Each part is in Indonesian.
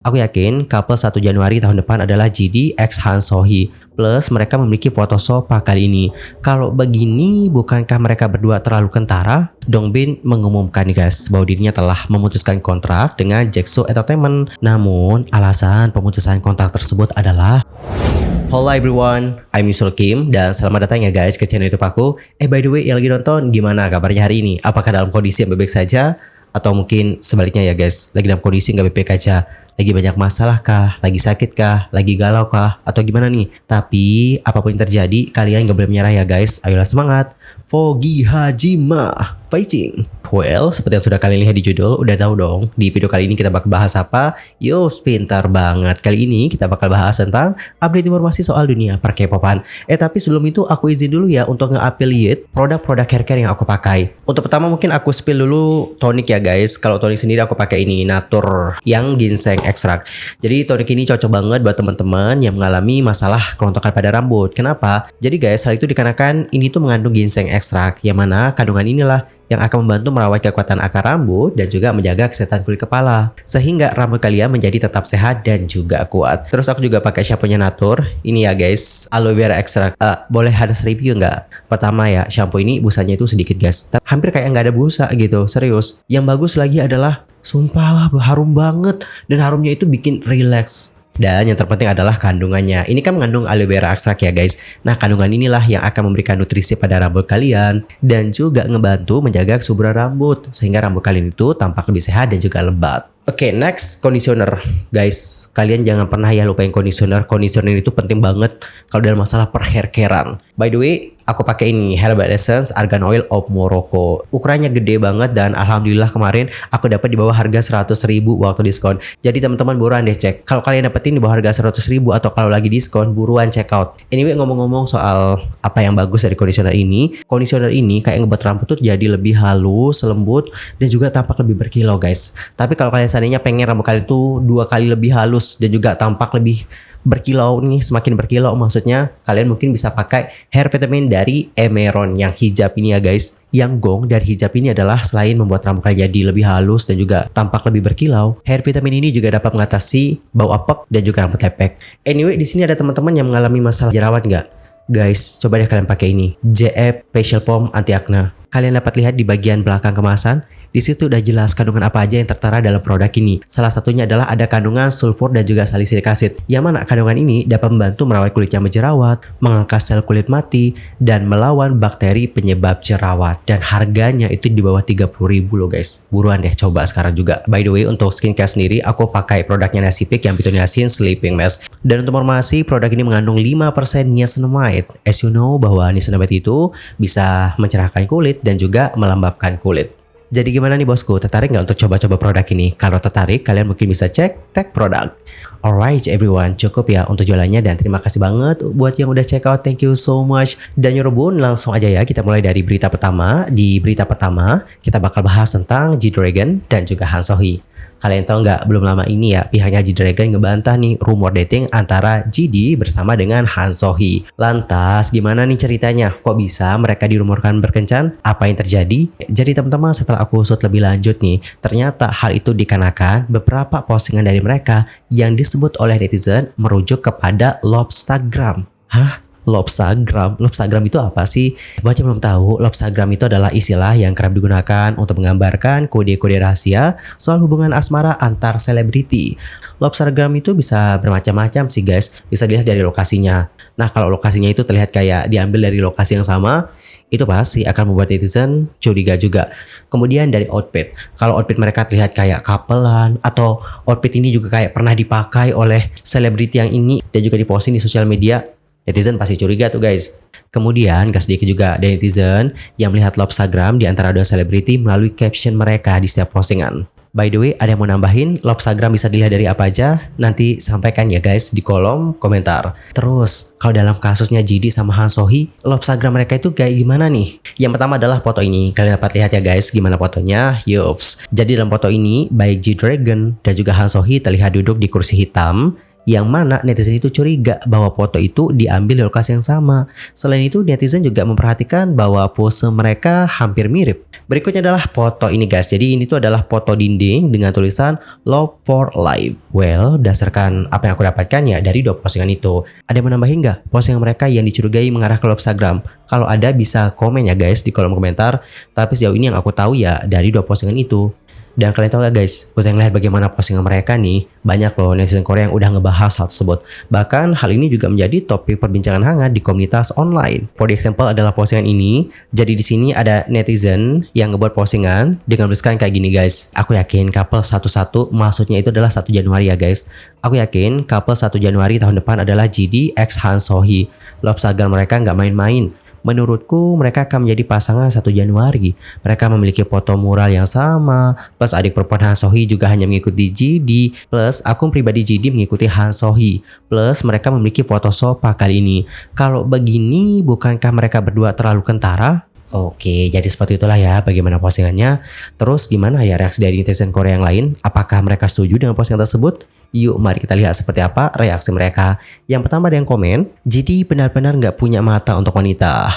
Aku yakin couple 1 Januari tahun depan adalah GD x Han So-hee. Plus mereka memiliki foto sopa kali ini. Kalau begini, bukankah mereka berdua terlalu kentara? Dongbin mengumumkan guys bahwa dirinya telah memutuskan kontrak dengan Jaeksu Entertainment. Namun alasan pemutusan kontrak tersebut adalah Hello everyone, I'm Misul Kim dan selamat datang ya guys ke channel YouTube aku. By the way, yang lagi nonton gimana kabarnya hari ini? Apakah dalam kondisi yang baik-baik saja? Atau mungkin sebaliknya ya guys, lagi dalam kondisi nggak baik-baik aja? Lagi banyak masalah kah? Lagi sakit kah? Lagi galau kah? Atau gimana nih? Tapi apapun yang terjadi, kalian gak boleh menyerah ya guys. Ayolah semangat. Fogi Hajima fighting. Well, seperti yang sudah kalian lihat di judul, udah tahu dong di video kali ini kita bakal bahas apa? Yo, pintar banget. Kali ini kita bakal bahas tentang update informasi soal dunia per K-popan. Tapi sebelum itu aku izin dulu ya untuk nge-affiliate produk-produk hair care yang aku pakai. Untuk pertama mungkin aku spill dulu tonic ya guys. Kalau tonic sendiri aku pakai ini Natur yang ginseng extract. Jadi tonic ini cocok banget buat teman-teman yang mengalami masalah kerontokan pada rambut. Kenapa? Jadi guys, hal itu dikarenakan ini tuh mengandung ginseng extract yang mana kandungan inilah yang akan membantu merawat kekuatan akar rambut dan juga menjaga kesehatan kulit kepala sehingga rambut kalian menjadi tetap sehat dan juga kuat. Terus aku juga pakai shampoo-nya Natur. Ini ya guys, aloe vera extract. Boleh ada review nggak? Pertama ya, shampoo ini busanya itu sedikit guys. Hampir kayak nggak ada busa gitu, serius. Yang bagus lagi adalah sumpah harum banget dan harumnya itu bikin relax. Dan yang terpenting adalah kandungannya. Ini kan mengandung aloe vera extract ya guys. Nah, kandungan inilah yang akan memberikan nutrisi pada rambut kalian dan juga ngebantu menjaga kesuburan rambut sehingga rambut kalian itu tampak lebih sehat dan juga lebat. Oke, next conditioner. Guys, kalian jangan pernah ya lupain conditioner. Conditioner itu penting banget kalau dalam masalah per hair care-an. By the way, aku pakai ini Herbal Essence Argan Oil of Morocco. Ukurannya gede banget dan alhamdulillah kemarin aku dapat di bawah harga 100.000 waktu diskon. Jadi teman-teman buruan deh cek. Kalau kalian dapetin di bawah harga 100.000 atau kalau lagi diskon, buruan check out. Anyway, ngomong-ngomong soal apa yang bagus dari conditioner ini kayak ngebuat rambut tuh jadi lebih halus, lembut dan juga tampak lebih berkilau guys. Tapi kalau kalian seandainya pengen rambut kalian tuh 2 kali lebih halus dan juga tampak lebih berkilau nih, semakin berkilau maksudnya, kalian mungkin bisa pakai hair vitamin dari Emeron yang hijab ini ya guys. Yang gong dari hijab ini adalah selain membuat rambut kalian jadi lebih halus dan juga tampak lebih berkilau, hair vitamin ini juga dapat mengatasi bau apek dan juga rambut lepek. Anyway, di sini ada teman-teman yang mengalami masalah jerawat nggak? Guys, coba deh kalian pakai ini, JF Facial Foam Anti Acne. Kalian dapat lihat di bagian belakang kemasan. Di situ udah jelas kandungan apa aja yang tertera dalam produk ini. Salah satunya adalah ada kandungan sulfur dan juga salisilik acid. Yang mana kandungan ini dapat membantu merawat kulit yang berjerawat, mengangkat sel kulit mati, dan melawan bakteri penyebab jerawat. Dan harganya itu di bawah 30.000 loh guys. Buruan deh coba sekarang juga. By the way, untuk skincare sendiri aku pakai produknya Nasipik yang Pitoniacin Sleeping Mask. Dan untuk informasi, produk ini mengandung 5% niacinamide. As you know bahwa niacinamide itu bisa mencerahkan kulit dan juga melembabkan kulit. Jadi gimana nih bosku, tertarik nggak untuk coba-coba produk ini? Kalau tertarik, kalian mungkin bisa cek tag produk. Alright everyone, cukup ya untuk jualannya dan terima kasih banget buat yang udah check out, thank you so much. Dan Yorobun, langsung aja ya kita mulai dari berita pertama. Di berita pertama, kita bakal bahas tentang G-Dragon dan juga Han So-hee. Kalian tahu nggak, belum lama ini ya pihaknya G-Dragon ngebantah nih rumor dating antara GD bersama dengan Han So-hee. Lantas gimana nih ceritanya? Kok bisa mereka dirumorkan berkencan? Apa yang terjadi? Jadi teman-teman, setelah aku usut lebih lanjut nih, ternyata hal itu dikarenakan beberapa postingan dari mereka yang disebut oleh netizen merujuk kepada Lobstagram. Hah? Lobstagram itu apa sih? Buat yang belum tahu, Lobstagram itu adalah istilah yang kerap digunakan untuk menggambarkan kode-kode rahasia soal hubungan asmara antar selebriti. Lobstagram itu bisa bermacam-macam sih guys, bisa dilihat dari lokasinya. Nah, kalau lokasinya itu terlihat kayak diambil dari lokasi yang sama, itu pasti akan membuat netizen curiga juga. Kemudian dari outfit, kalau outfit mereka terlihat kayak couple-an atau outfit ini juga kayak pernah dipakai oleh selebriti yang ini dan juga diposting di sosial media, netizen pasti curiga tuh guys. Kemudian gak sedikit juga ada netizen yang melihat Lobstagram di antara dua selebriti melalui caption mereka di setiap postingan. By the way, ada yang mau nambahin Lobstagram bisa dilihat dari apa aja? Nanti sampaikan ya guys di kolom komentar. Terus, kalau dalam kasusnya GD sama Han So-hee, Lobstagram mereka itu kayak gimana nih? Yang pertama adalah foto ini. Kalian dapat lihat ya guys gimana fotonya. Yups. Jadi dalam foto ini, baik G-Dragon dan juga Han So-hee terlihat duduk di kursi hitam yang mana netizen itu curiga bahwa foto itu diambil di lokasi yang sama. Selain itu, netizen juga memperhatikan bahwa pose mereka hampir mirip. Berikutnya adalah foto ini guys. Jadi ini tuh adalah foto dinding dengan tulisan Love for Life. Well, berdasarkan apa yang aku dapatkan ya dari dua postingan itu. Ada yang menambahin nggak postingan mereka yang dicurigai mengarah ke Instagram? Kalau ada bisa komen ya guys di kolom komentar. Tapi sejauh ini yang aku tahu ya dari dua postingan itu. Dan kalian tahu gak guys, usai ngeliat bagaimana postingan mereka nih, banyak loh netizen Korea yang udah ngebahas hal tersebut. Bahkan hal ini juga menjadi topik perbincangan hangat di komunitas online. For example adalah postingan ini. Jadi di sini ada netizen yang ngebuat postingan dengan menuliskan kayak gini guys. Aku yakin couple 11 maksudnya itu adalah 1 Januari ya guys. Aku yakin couple 1 Januari tahun depan adalah GD X Han Sohee. Love saga mereka nggak main-main. Menurutku mereka akan menjadi pasangan 1 Januari. Mereka memiliki foto mural yang sama. Plus adik perempuan Han Sohee juga hanya mengikuti GD. Plus akun pribadi GD mengikuti Han Sohee. Plus mereka memiliki foto sofa kali ini. Kalau begini bukankah mereka berdua terlalu kentara? Oke, jadi seperti itulah ya bagaimana postingannya. Terus gimana ya reaksi dari netizen Korea yang lain? Apakah mereka setuju dengan postingan tersebut? Yuk mari kita lihat seperti apa reaksi mereka. Yang pertama ada yang komen, jadi benar-benar nggak punya mata untuk wanita.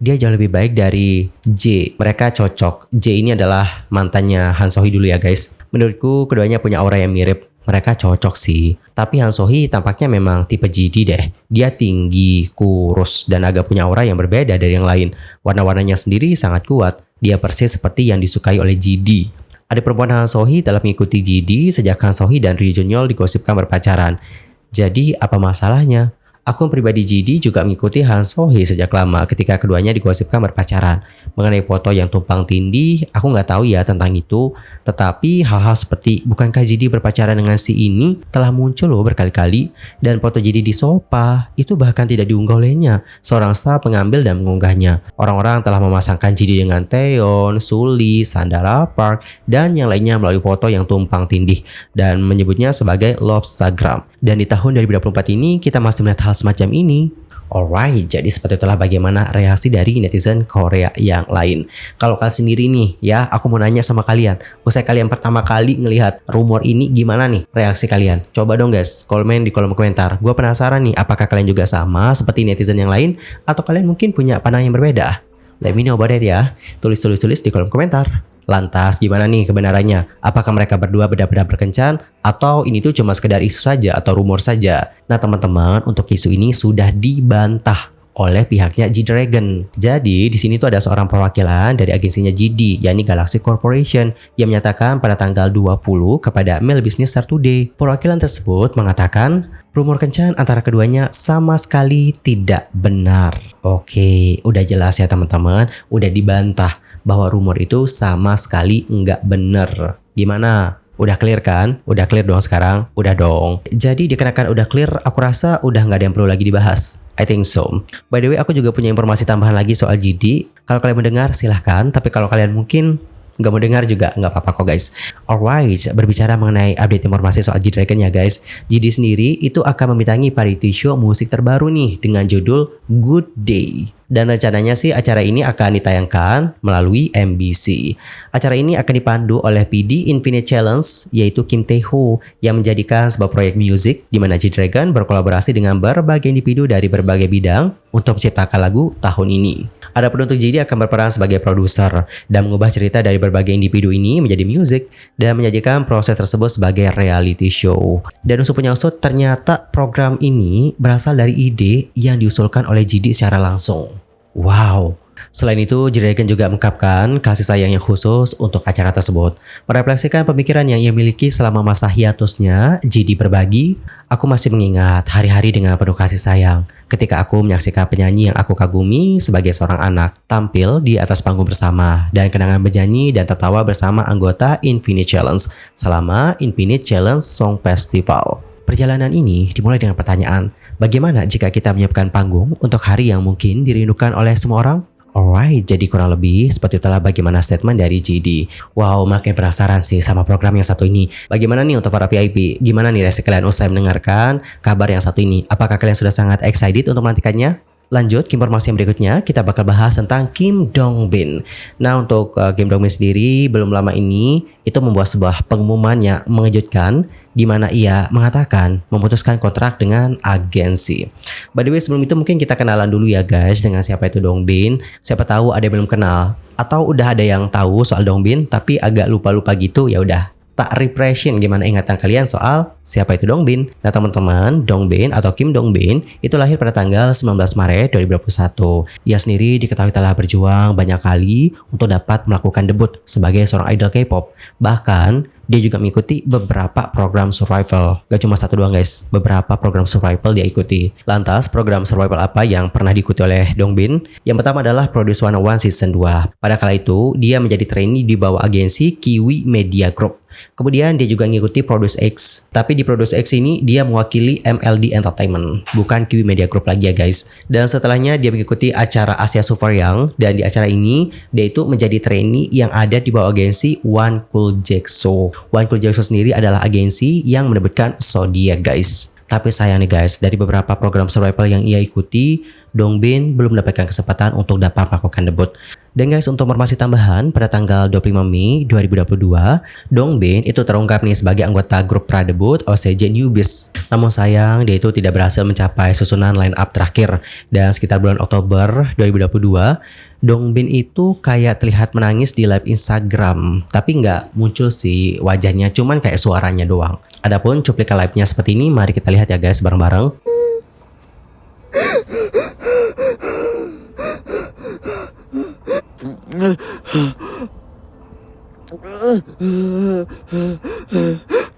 Dia jauh lebih baik dari J. Mereka cocok. J ini adalah mantannya Han Sohee dulu ya guys. Menurutku keduanya punya aura yang mirip. Mereka cocok sih. Tapi Han Sohee tampaknya memang tipe GD deh. Dia tinggi, kurus, dan agak punya aura yang berbeda dari yang lain. Warna-warnanya sendiri sangat kuat. Dia persis seperti yang disukai oleh GD. Ada perempuan Han Sohee telah mengikuti GD sejak Han Sohee dan Ryu Jun-yeol digosipkan berpacaran. Jadi apa masalahnya? Akun pribadi GD juga mengikuti Han Sohee sejak lama ketika keduanya digosipkan berpacaran. Mengenai foto yang tumpang tindih, aku nggak tahu ya tentang itu. Tetapi hal-hal seperti bukankah GD berpacaran dengan si ini telah muncul loh berkali-kali. Dan foto GD di sofa itu bahkan tidak diunggah olehnya. Seorang staff mengambil dan mengunggahnya. Orang-orang telah memasangkan GD dengan Taeyeon, Sulli, Sandara Park, dan yang lainnya melalui foto yang tumpang tindih. Dan menyebutnya sebagai Lovesagram. Dan di tahun 2024 ini kita masih melihat hal semacam ini. Alright, jadi seperti itulah bagaimana reaksi dari netizen Korea yang lain. Kalau kalian sendiri nih ya, aku mau nanya sama kalian. Usai kalian pertama kali ngelihat rumor ini, gimana nih reaksi kalian? Coba dong guys, komen di kolom komentar. Gue penasaran nih, apakah kalian juga sama seperti netizen yang lain? Atau kalian mungkin punya pandangan yang berbeda? Let me know about it ya. Tulis di kolom komentar. Lantas gimana nih kebenarannya? Apakah mereka berdua benar-benar berkencan? Atau ini tuh cuma sekedar isu saja atau rumor saja? Nah teman-teman, untuk isu ini sudah dibantah oleh pihaknya G-Dragon. Jadi di sini tuh ada seorang perwakilan dari agensinya GD, yakni Galaxy Corporation, yang menyatakan pada tanggal 20 kepada Mail Business Today. Perwakilan tersebut mengatakan rumor kencan antara keduanya sama sekali tidak benar. Oke, udah jelas ya teman-teman, udah dibantah bahwa rumor itu sama sekali enggak bener. Gimana? Udah clear kan? Udah clear dong sekarang? Udah dong. Jadi dikarenakan udah clear, aku rasa udah nggak ada yang perlu lagi dibahas. I think so. By the way, aku juga punya informasi tambahan lagi soal GD. Kalau kalian mendengar silahkan, tapi kalau kalian mungkin nggak mau dengar juga nggak apa-apa kok guys. Alright, berbicara mengenai update informasi soal G-Dragon ya guys. GD sendiri itu akan membintangi variety show musik terbaru nih dengan judul Good Day. Dan rencananya sih acara ini akan ditayangkan melalui MBC. Acara ini akan dipandu oleh PD Infinite Challenge, yaitu Kim Tae-ho, yang menjadikan sebuah proyek musik di mana G-Dragon berkolaborasi dengan berbagai individu dari berbagai bidang untuk menciptakan lagu tahun ini. Adapun untuk GD akan berperan sebagai produser dan mengubah cerita dari berbagai individu ini menjadi musik dan menyajikan proses tersebut sebagai reality show. Dan usut punya usut, ternyata program ini berasal dari ide yang diusulkan oleh GD secara langsung. Wow. Selain itu, G-Dragon juga mengungkapkan kasih sayang yang khusus untuk acara tersebut. Merefleksikan pemikiran yang ia miliki selama masa hiatusnya, GD berbagi, aku masih mengingat hari-hari dengan penuh kasih sayang ketika aku menyaksikan penyanyi yang aku kagumi sebagai seorang anak tampil di atas panggung bersama dan kenangan bernyanyi dan tertawa bersama anggota Infinite Challenge selama Infinite Challenge Song Festival. Perjalanan ini dimulai dengan pertanyaan, bagaimana jika kita menyiapkan panggung untuk hari yang mungkin dirindukan oleh semua orang? Alright, jadi kurang lebih seperti itulah bagaimana statement dari GD. Wow, makin penasaran sih sama program yang satu ini. Bagaimana nih untuk para VIP? Gimana nih reaksi kalian usai mendengarkan kabar yang satu ini? Apakah kalian sudah sangat excited untuk menantikannya? Lanjut ke informasi yang berikutnya, kita bakal bahas tentang Kim Dong Bin. Nah, untuk Kim Dong Bin sendiri belum lama ini itu membuat sebuah pengumuman yang mengejutkan di mana ia mengatakan memutuskan kontrak dengan agensi. By the way, sebelum itu mungkin kita kenalan dulu ya guys dengan siapa itu Dong Bin. Siapa tahu ada yang belum kenal atau udah ada yang tahu soal Dong Bin tapi agak lupa-lupa gitu, ya udah tak refreshing gimana ingatan kalian soal siapa itu Dong Bin. Nah teman-teman, Dong Bin atau Kim Dong Bin itu lahir pada tanggal 19 Maret 2021. Ia sendiri diketahui telah berjuang banyak kali untuk dapat melakukan debut sebagai seorang idol K-pop. Bahkan dia juga mengikuti beberapa program survival. Gak cuma satu doang guys, beberapa program survival dia ikuti. Lantas program survival apa yang pernah diikuti oleh Dong Bin? Yang pertama adalah Produce 101 Season 2. Pada kala itu dia menjadi trainee di bawah agensi Kiwi Media Group. Kemudian dia juga mengikuti Produce X. Tapi di Produce X ini dia mewakili MLD Entertainment, bukan Kiwi Media Group lagi ya guys. Dan setelahnya dia mengikuti acara Asia Super Young. Dan di acara ini dia itu menjadi trainee yang ada di bawah agensi One Cool Jexo. One Cool Jexo sendiri adalah agensi yang menerbitkan Zodiac guys. Tapi sayang nih guys, dari beberapa program survival yang ia ikuti, Dong Bin belum mendapatkan kesempatan untuk dapat melakukan debut. Dan guys, untuk informasi tambahan, pada tanggal 25 Mei 2022, Dong Bin itu terungkap nih sebagai anggota grup pradebut OCJ Newbies. Namun sayang, dia itu tidak berhasil mencapai susunan line up terakhir. Dan sekitar bulan Oktober 2022, Dong Bin itu kayak terlihat menangis di live Instagram. Tapi nggak muncul sih wajahnya, cuman kayak suaranya doang. Adapun cuplikan live-nya seperti ini, mari kita lihat ya guys bareng-bareng.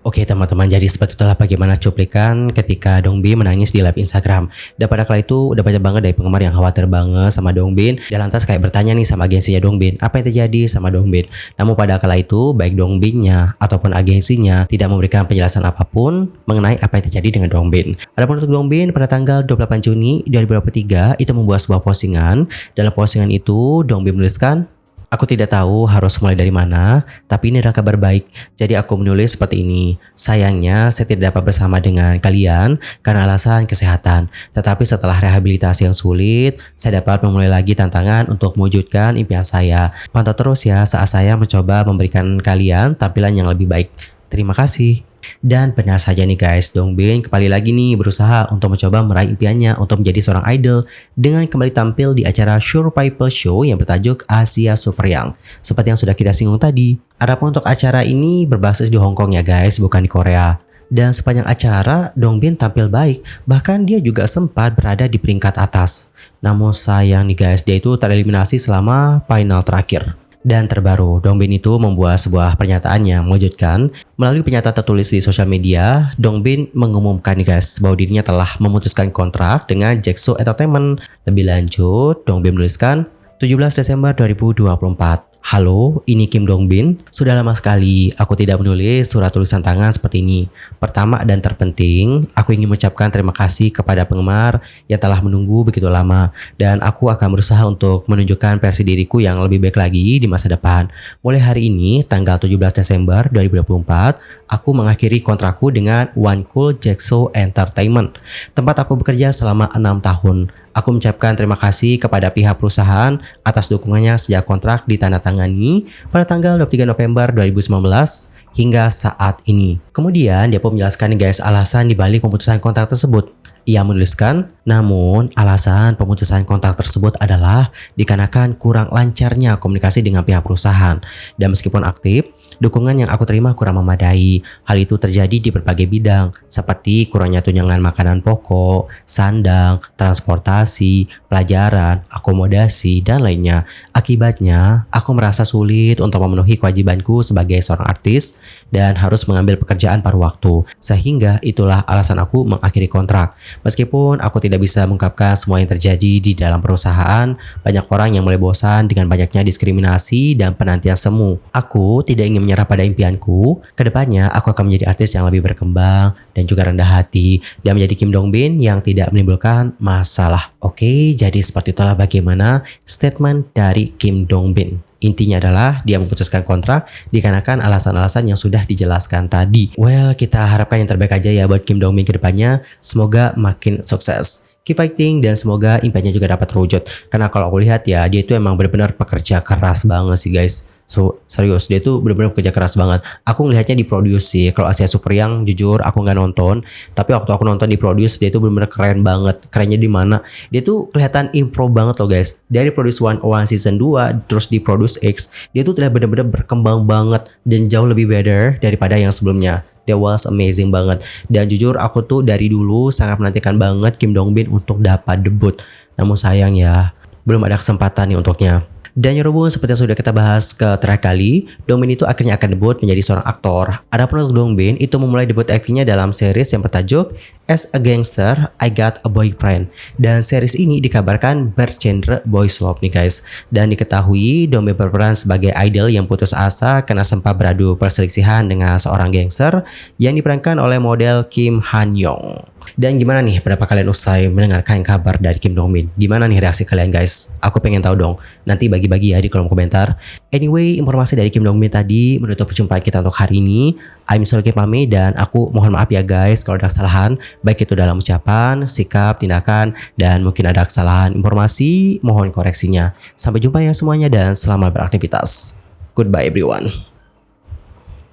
Oke teman-teman, jadi seperti itulah bagaimana cuplikan ketika Dong Bin menangis di live Instagram. Dan pada kala itu udah banyak banget dari penggemar yang khawatir banget sama Dong Bin. Dan lantas kayak bertanya nih sama agensinya Dong Bin, apa yang terjadi sama Dong Bin. Namun pada kala itu baik Dong Bin-nya ataupun agensinya tidak memberikan penjelasan apapun mengenai apa yang terjadi dengan Dong Bin. Adapun untuk Dong Bin pada tanggal 28 Juni 2023 itu membuat sebuah postingan. Dalam postingan itu Dong Bin menuliskan, "Aku tidak tahu harus mulai dari mana, tapi ini adalah kabar baik. Jadi aku menulis seperti ini. Sayangnya saya tidak dapat bersama dengan kalian karena alasan kesehatan. Tetapi setelah rehabilitasi yang sulit, saya dapat memulai lagi tantangan untuk mewujudkan impian saya. Pantau terus ya saat saya mencoba memberikan kalian tampilan yang lebih baik. Terima kasih." Dan benar saja nih guys, Dong Bin kembali lagi nih berusaha untuk mencoba meraih impiannya untuk menjadi seorang idol dengan kembali tampil di acara Survival Show yang bertajuk Asia Super Young. Seperti yang sudah kita singgung tadi, adapun untuk acara ini berbasis di Hong Kong ya guys, bukan di Korea. Dan sepanjang acara, Dong Bin tampil baik, bahkan dia juga sempat berada di peringkat atas. Namun sayang nih guys, dia itu tereliminasi selama final terakhir. Dan terbaru, Dong Bin itu membuat sebuah pernyataan yang mengejutkan. Melalui pernyataan tertulis di sosial media, Dong Bin mengumumkan nih guys bahwa dirinya telah memutuskan kontrak dengan Jexo Entertainment. Lebih lanjut, Dong Bin menuliskan 17 Desember 2024. "Halo, ini Kim Dong Bin. Sudah lama sekali aku tidak menulis surat tulisan tangan seperti ini. Pertama dan terpenting, aku ingin mengucapkan terima kasih kepada penggemar yang telah menunggu begitu lama. Dan aku akan berusaha untuk menunjukkan versi diriku yang lebih baik lagi di masa depan. Mulai hari ini, tanggal 17 Desember 2024, aku mengakhiri kontrakku dengan One Cool Jexo Entertainment, tempat aku bekerja selama 6 tahun. Aku mengucapkan terima kasih kepada pihak perusahaan atas dukungannya sejak kontrak ditandatangani pada tanggal 23 November 2019 hingga saat ini." Kemudian dia pun menjelaskan nih guys alasan dibalik pemutusan kontrak tersebut. Ia menuliskan, "Namun alasan pemutusan kontrak tersebut adalah dikarenakan kurang lancarnya komunikasi dengan pihak perusahaan. Dan meskipun aktif, dukungan yang aku terima kurang memadai. Hal itu terjadi di berbagai bidang, seperti kurangnya tunjangan makanan pokok, sandang, transportasi, pelajaran, akomodasi, dan lainnya. Akibatnya, aku merasa sulit untuk memenuhi kewajibanku sebagai seorang artis dan harus mengambil pekerjaan paruh waktu. Sehingga itulah alasan aku mengakhiri kontrak. Meskipun aku tidak bisa mengungkapkan semua yang terjadi di dalam perusahaan, banyak orang yang mulai bosan dengan banyaknya diskriminasi dan penantian semu. Aku tidak ingin menyerah pada impianku. Kedepannya, aku akan menjadi artis yang lebih berkembang dan juga rendah hati dan menjadi Kim Dong Bin yang tidak menimbulkan masalah." Oke, jadi seperti itulah bagaimana statement dari Kim Dong Bin. Intinya adalah dia memutuskan kontrak dikarenakan alasan-alasan yang sudah dijelaskan tadi. Well, kita harapkan yang terbaik aja ya buat Kim Dong Bin ke depannya. Semoga makin sukses. keep fighting dan semoga impiannya juga dapat terwujud. Karena kalau aku lihat ya, dia itu emang benar-benar pekerja keras banget sih guys. So serius, dia tuh benar-benar pekerja keras banget. Aku ngelihatnya di Produce sih. Kalau Asia Super yang jujur aku nggak nonton, tapi waktu aku nonton di Produce dia tuh benar-benar keren banget. Kerennya di mana? Dia tuh kelihatan improve banget loh guys. Dari Produce 101 season 2 terus di Produce X, dia tuh terlihat benar-benar berkembang banget dan jauh lebih better daripada yang sebelumnya. That was amazing banget. Dan jujur aku tuh dari dulu sangat menantikan banget Kim Dong Bin untuk dapat debut. Namun sayang ya, belum ada kesempatan nih untuknya. Dan Yorobun, seperti yang sudah kita bahas ke terakhir kali, Dong Bin itu akhirnya akan debut menjadi seorang aktor. Adapun untuk Dong Bin itu memulai debut aktingnya dalam series yang bertajuk As a Gangster, I Got a Boyfriend. Dan series ini dikabarkan bergenre boys love nih guys. Dan diketahui Dong Bin berperan sebagai idol yang putus asa karena sempat beradu perselisihan dengan seorang gangster yang diperankan oleh model Kim Han Yong. Dan gimana nih pendapat kalian usai mendengarkan kabar dari Kim Dong Bin? Gimana nih reaksi kalian guys? Aku pengen tahu dong. Nanti bagi-bagi ya di kolom komentar. Anyway, informasi dari Kim Dong Bin tadi menutup perjumpaan kita untuk hari ini. I'm Solki pamit dan aku mohon maaf ya guys kalau ada kesalahan. Baik itu dalam ucapan, sikap, tindakan, dan mungkin ada kesalahan informasi. Mohon koreksinya. Sampai jumpa ya semuanya dan selamat beraktivitas. Goodbye everyone.